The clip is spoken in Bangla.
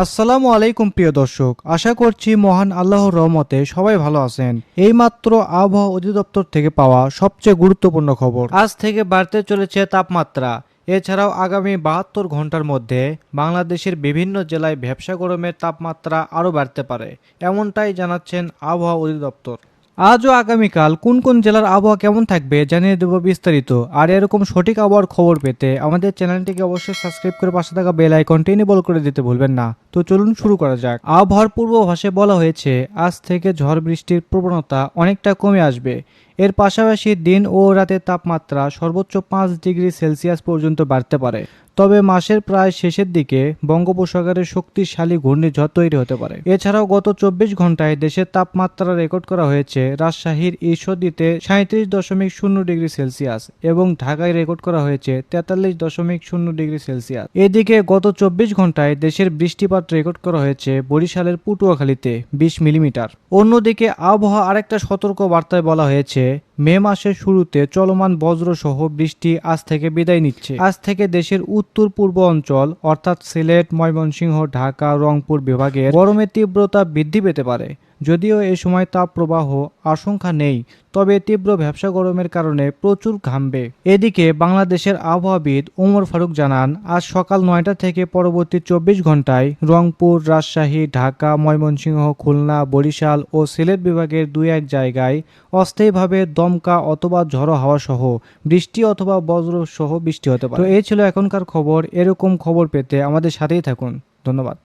আসসালামু আলাইকুম প্রিয় দর্শক, আশা করছি মহান আল্লাহর রহমতে সবাই ভালো আছেন। এইমাত্র আবহাওয়া অধিদপ্তর থেকে পাওয়া সবচেয়ে গুরুত্বপূর্ণ খবর, আজ থেকে বাড়তে চলেছে তাপমাত্রা। এছাড়াও আগামী 72 ঘন্টার মধ্যে বাংলাদেশের বিভিন্ন জেলায় ভ্যাপসা গরমের তাপমাত্রা আরও বাড়তে পারে, এমনটাই জানাচ্ছেন আবহাওয়া অধিদপ্তর। আজ ও আগামীকাল কোন কোন জেলার আবহাওয়া কেমন থাকবে জানিয়ে দেব বিস্তারিত। আর এরকম সঠিক আবহাওয়ার খবর পেতে আমাদের চ্যানেলটিকে অবশ্যই সাবস্ক্রাইব করে পাশে থাকা বেল আইকনটি এনেবল করে দিতে ভুলবেন না। তো চলুন শুরু করা যাক। আবহাওয়ার পূর্বাভাসে বলা হয়েছে আজ থেকে ঝড় বৃষ্টির প্রবণতা অনেকটা কমে আসবে। এর পাশাপাশি দিন ও রাতের তাপমাত্রা সর্বোচ্চ 5 ডিগ্রি সেলসিয়াস পর্যন্ত বাড়তে পারে। তবে মাসের প্রায় শেষের দিকে বঙ্গোপসাগরে শক্তিশালী ঘূর্ণিঝড় তৈরি হতে পারে। এছাড়াও গত 24 ঘন্টায় দেশের তাপমাত্রা রেকর্ড করা হয়েছে রাজশাহীর ঈশ্বরদীতে 37.0 ডিগ্রি সেলসিয়াস এবং ঢাকায় রেকর্ড করা হয়েছে 43.0 ডিগ্রি সেলসিয়াস। এদিকে গত 24 ঘন্টায় দেশের বৃষ্টিপাত রেকর্ড করা হয়েছে বরিশালের পটুয়াখালীতে 20 মিলিমিটার। অন্যদিকে আবহাওয়া আরেকটা সতর্ক বার্তায় বলা হয়েছে মে মাসের শুরুতে চলমান বজ্রসহ বৃষ্টি আজ থেকে বিদায় নিচ্ছে। আজ থেকে দেশের উত্তর পূর্ব অঞ্চল অর্থাৎ সিলেট, ময়মনসিংহ, ঢাকা, রংপুর বিভাগের গরমের তীব্রতা বৃদ্ধি পেতে পারে। যদিও এ সময় তাপ প্রবাহ আশঙ্কা নেই, তবে তীব্র ভ্যাপসা গরমের কারণে প্রচুর ঘামবে। এদিকে বাংলাদেশের আবহাওয়াবিদ ওমর ফারুক জানান, আজ সকাল 9টা থেকে পরবর্তী 24 ঘন্টায় রংপুর, রাজশাহী, ঢাকা, ময়মনসিংহ, খুলনা, বরিশাল ও সিলেট বিভাগের 2-1 জায়গায় অস্থায়ীভাবে দমকা অথবা ঝড়ো হাওয়া সহ বৃষ্টি অথবা বজ্র সহ বৃষ্টি হতে পারে। তো এই ছিল এখনকার খবর। এরকম খবর পেতে আমাদের সাথেই থাকুন। ধন্যবাদ।